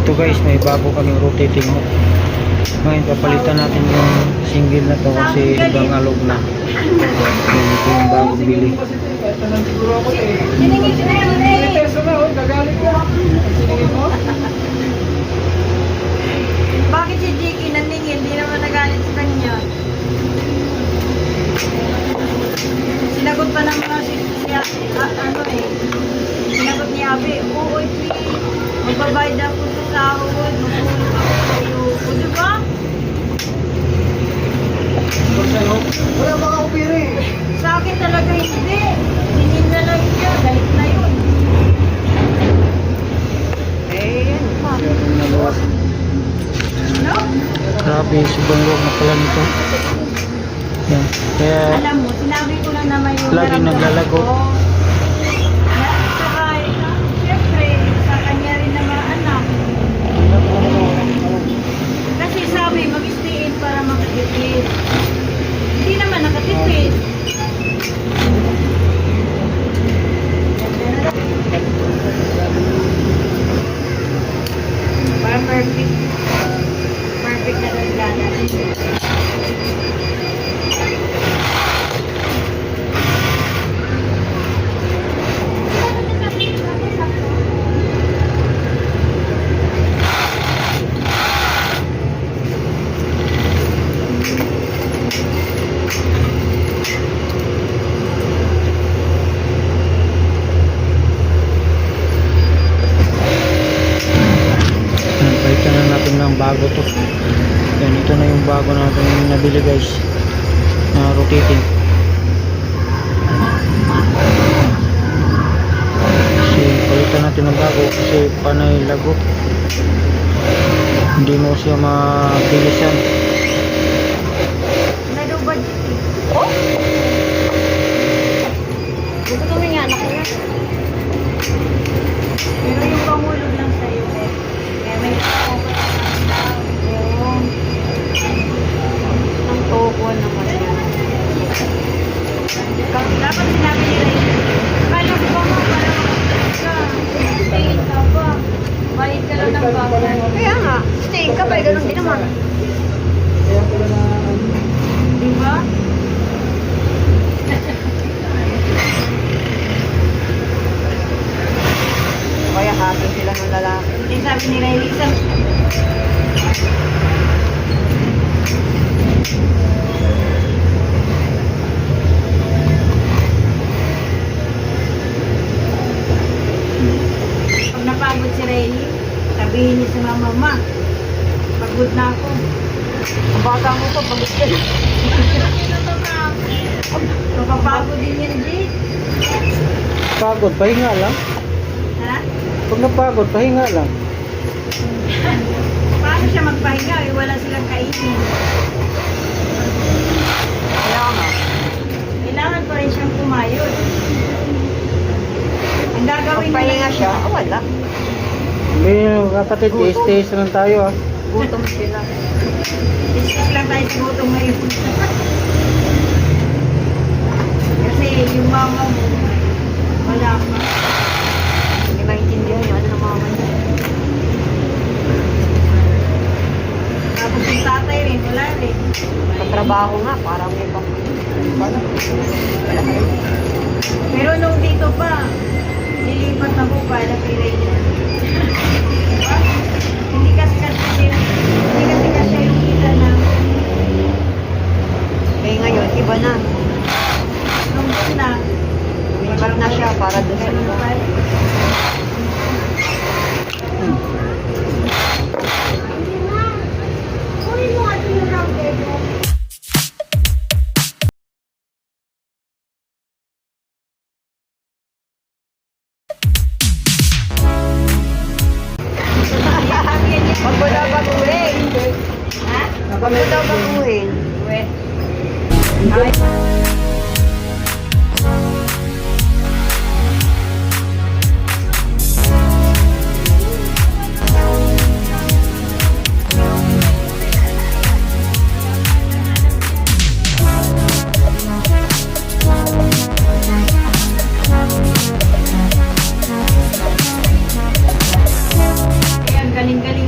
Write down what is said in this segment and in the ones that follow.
Ito guys, may bago kaming rotating hook. Ngayon papalitan natin yung single na to kasi ibang alog na. Yan, ito yung bagong bili. Bakit si Jiki naningin? Hindi naman nagalit sa kanya. Sinagot pa ng mga sinagot ni Abi, oo, Jiki, magbabayad ako sa sahod, magulong ako sa'yo. O, diba? Wala mga upiri. Sa akin talaga hindi. Sinin na lang siya, galit na yun. Yan pa. No? Grabe, sobrang luwag na pala nito. Yan. Kaya Alam mo, sinabi ko lang naman yung laging naglalago. Saka, siyempre, sa kanya rin na mga anak. Kasi sabi, mag-stay para makatipid. Hindi naman nakatipid. Para perfect. Perfect na talaga. Yan, palitan na natin ng bago to. Yan, ito na yung bago natin nabili guys. Na rotating. Kasi palitan natin ng bago kasi panay lago. Hindi mo siya mabilisan. Nadubad dito. Oh? Gusto kami nga anak niya. Pero yung pangulog lang sa'yo eh. Kaya may toko pa yung ang toko naman yan. Dapat sinabi nila yun. Kala ko ba mga para makapit ka? Stay ka ba? Bayad ka lang ng bagal. Kaya nga, stay ka ba? Ganun din naman. Diba? Kaya happy sila ng lalaki. Yung sabi ni Riley, isang pag napagod si Riley, sabihin niya sa mama, "Ma, pagod na ako." Ang bata mo to, pagod ka. Napapagod din yan, Jay. Pagod, pahinga lang. Ha? Pag napagod, pahinga lang. Paano siya magpahinga? Eh, wala silang kainin. Kaya nga. Kailangan pa rin siyang kumayod. Ang gagawin Pagpahinga siya, wala. Hindi, kapatid, stay lang tayo ah. Gutom sila. Discuss lang tayo sa gutom ngayon. Kasi yung mama mo, wala pa. Hindi maintindihan yung ano ng mama niya. Tapos yung tatay rin, wala rin. Pagtrabaho nga, parang may pang... Wala. Wala ka rin. Pero nung dito pa, nilipat na po pala kay Reyna. Diba? Hindi kasi yung kita na Eh ngayon, iba na. nung una, Lumipat na siya para doon sa ganun iba. pa. Huwag mo daw baguhin. Ha? Huwag mo daw baguhin. Uwe. Ay. galing-galing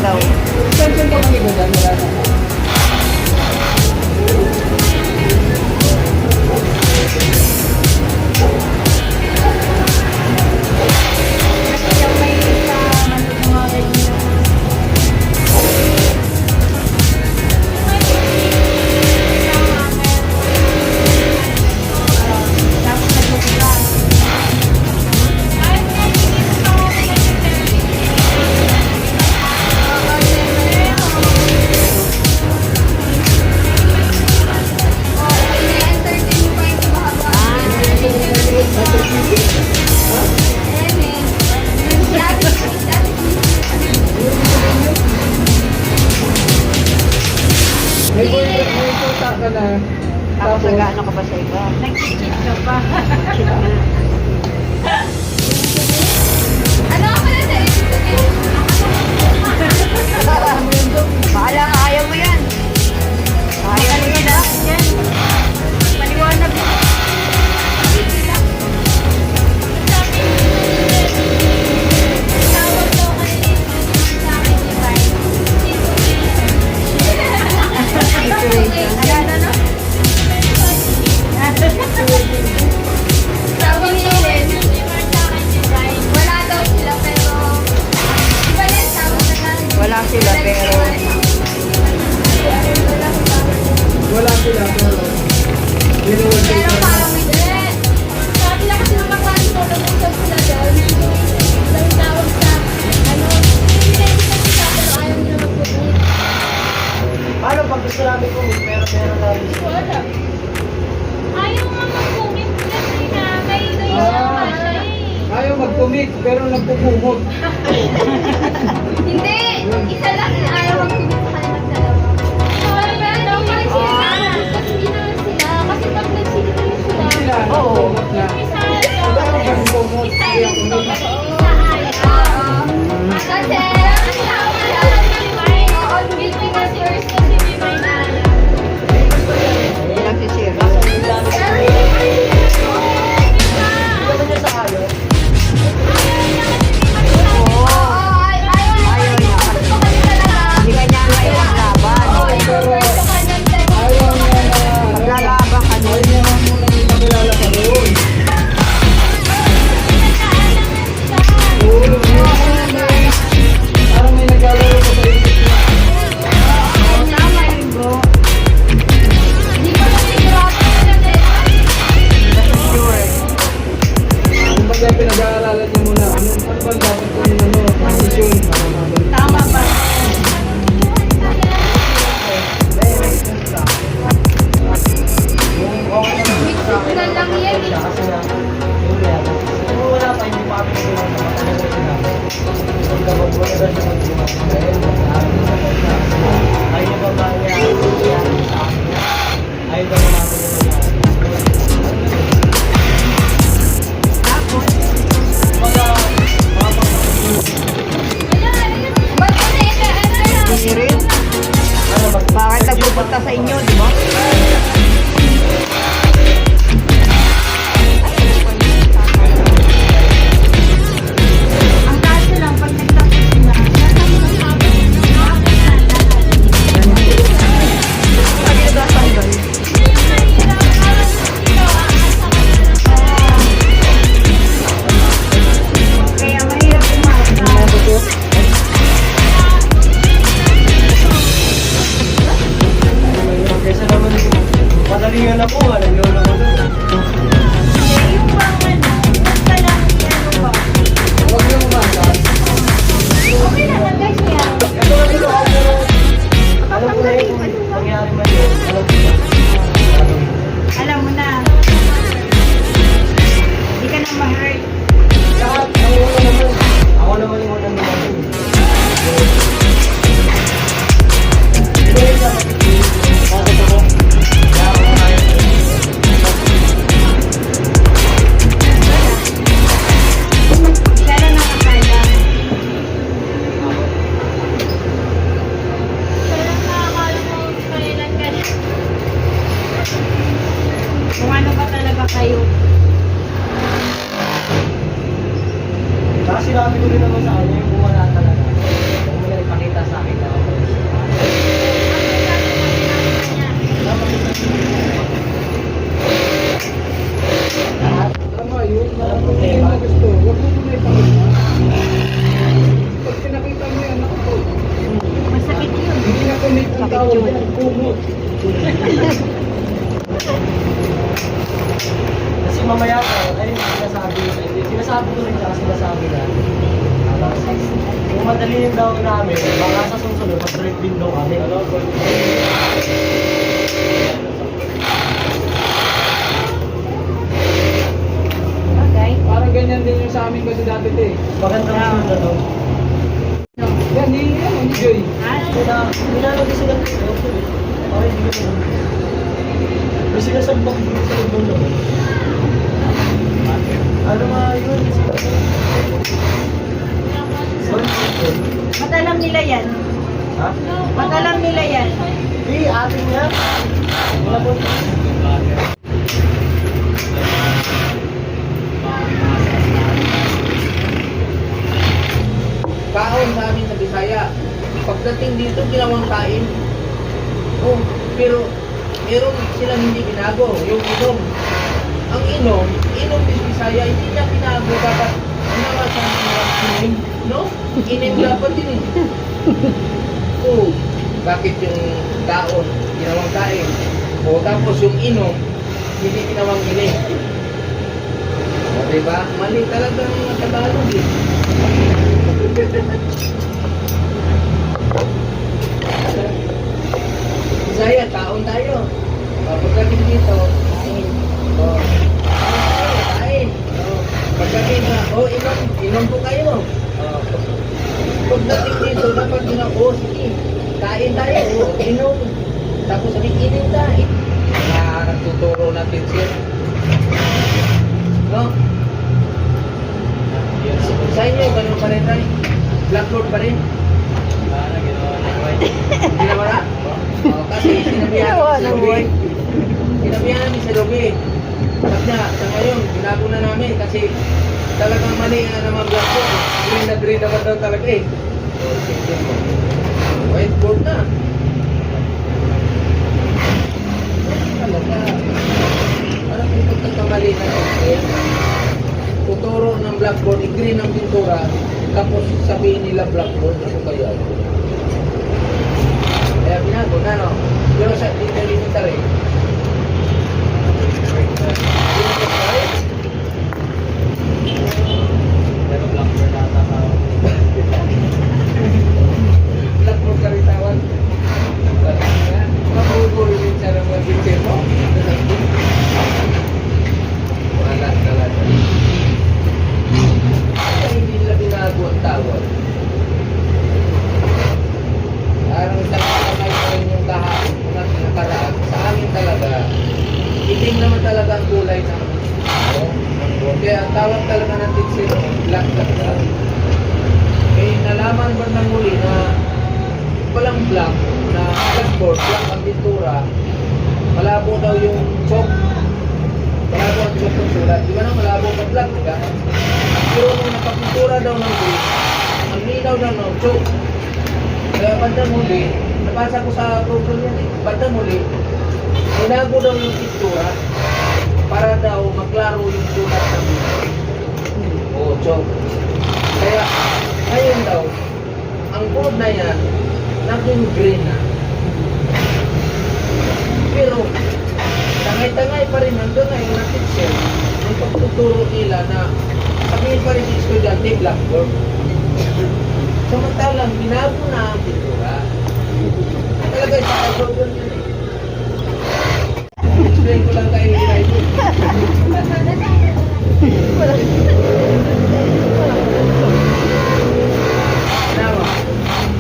daw. Extension pa kami ba dyan? Wala na. Kasi yung may sa manunuwarin nyo. Tapos nagbubukas. May puta ka na. Tapos nag-ano ka ba sa iba? Nag-cheat ka pa. Shit na. Ano ka pala sa Bahala ka, ayaw mo yan. Ayaw mo yan ah. Yan. Paliwanag mo. Situation. Ano? Sabi ni Ellen, wala daw sila pero iba din tawag na lang. Wala sila pero Wala sila pero Pero parang may din. Sabi lang kasi nung nakwari ko, nag-usap sila doon. Dahil tawag sa, hindi kasi sa pero ayaw nila mag-put-meet. paano pag gusto namin kung pero namin Wala. Ayaw nga mag-put-meet kasi na may siya eh. ayaw mag-commit pero nagpupumot. Hindi! Isa lang yung ayaw mag-put-meet sa kanilang dalawa. Sorry, pero daw pa rin sila. Kasi hindi naman sila. Kasi pag nagsinigil sila, Sila, Oo. nagpupumot na. isa Dapat mag-pumot. isa Kaya rin commit. isa ayaw. Kasi, meeting us first kasi may ayaw. hindi nagsisira. Ayaw niya. Hindi ka niya nga ipaglaban. Ayaw niya na Maglalaban ka ayaw doon. niya na muna yung makilala ka doon. Parang may naglalaro ko sa isip niya. Sure. Kumbaga pinag-aaralan niya muna. Ano ba dapat kung transition? Tama ba? Na lang yan eh. Kasi nga, yun yan. Kung wala pa, hindi pa kami nagulong na matagal na sinabi. Kung kapag wala na siya mag-iwan, dahil mag-aaral na siya. Ayaw niya ba niya sa akin? Ayaw daw na namin yung Hindi rin. Bakit nagpupunta sa inyo, di ba? Ang kaso lang, pag nagtapos na, Lagi nagtatanggal. kaya mahirap umasa. Kaysa naman madali nga na po, naglolo ko doon. Yung bang basta lang ano ba? Huwag niyo umasa. Okay naman guys, kaya. Ito na sila ako, pero alam ko na yung nangyari man yun. Alam ko na. Alam mo na. Hindi ka na ma-hurt. Lahat, ako naman yung unang naman. Hindi, dapat bakit ako? Kaya ako ayaw. lechon. Kasi mamaya po, ay sinasabi ko rin siya, sinasabi na. Kung madaliin daw namin, baka sa susunod, mag-trip din daw kami. Okay. Parang ganyan din yung sa amin kasi dati eh. Maganda mo sila daw. Yan, ni Joy. Nilalagay sila ng okay, hindi ko na. May sinasabak dito sa ibang naman. Ano nga yun? Matalam nila yan. Ha? Matalam nila yan. Di, atin nga. Wala po. Kaon sa amin sa Bisaya. Pagdating dito, ginawang kain. Oh, pero meron silang hindi binago. Yung inom. Ang inom din Bisaya, hindi niya binago. Dapat ginawa sa mga inim. No? Inim dapat din eh. Oh, bakit yung kaon, ginawang kain? O tapos yung inom, hindi ginawang inim. O diba? Mali talaga ang mga Tagalog eh. Bisaya, taon tayo. Pagdating dito, kain. Oh. Kain. Oh. Pagdating na, inom po kayo. Oh. Pagdating dito, dapat oh, sige, kain tayo. Oh, inom. Tapos sabi, inom tayo. Nagtuturo natin siya. No? Sa inyo, ganun pa rin tayo. Blackboard pa rin. Ginawa na? Oh, kasi sinabihan namin sa Ruby. Sinabihan namin sa Ruby. Sabi niya, sa ngayon, binago na namin kasi talagang mali na naman blackboard. Green naman daw talaga eh. Whiteboard na. Talaga. Parang kung pagkakamali na ito. Tuturo ng blackboard, i-green ang pintura, tapos sabihin nila blackboard, ano kaya? Kaya binago na, no? Pero sa elementary, Pero blackboard na tatawa. blackboard ka rin tawag. Mabubul din siya ng mga teacher mo. Wala talaga. Kaya hindi nila binago ang tawag. Parang takamay pa rin yung kahapon mga nakaraan. Sa amin talaga, itim naman talaga ang kulay ng kaya ang tawag talaga ng teacher, black talaga. Kaya nalaman ba ng muli na walang black, na blackboard, black ang pintura, malabo daw yung chalk. Malabo ang chalk ng sulat. Di ba na malabo ang black, di ba? Pero nung nakapintura daw ng green, ang linaw daw ng chalk. Kaya bandang muli, nabasa ko sa program yan eh, bandang muli, binago daw yung pintura para daw maklaro yung sulat ng chalk. Kaya, ngayon daw, ang board na yan, naging green na. Pero, tangay-tangay pa rin nandun na yung teacher, yung pagtuturo nila na sabihin pa rin si estudyante, blackboard. Samantalang, binago na ang pintura. Talaga, sa program yun eh. Explain ko lang kayo nila ito. Ano?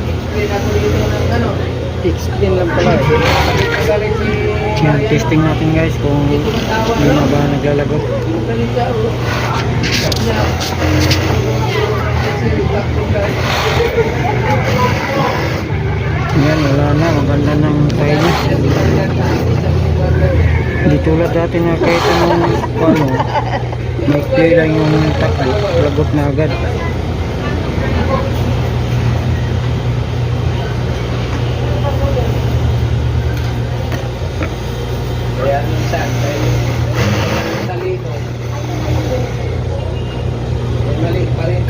Explain ako dito ng ano? Explain lang pala eh. Galing si Yan, testing natin guys kung hindi na ba naglalagot. galing siya, oh. Sabi niya, Yan, wala na. Maganda ng tayo niya. Hindi tulad dati na kahit anong ano, may clear lang yung takal. Lagot na agad. Kaya minsan, dahil talino, mali pa rin.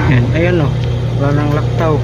Yan, ayan o. Wala nang laktaw.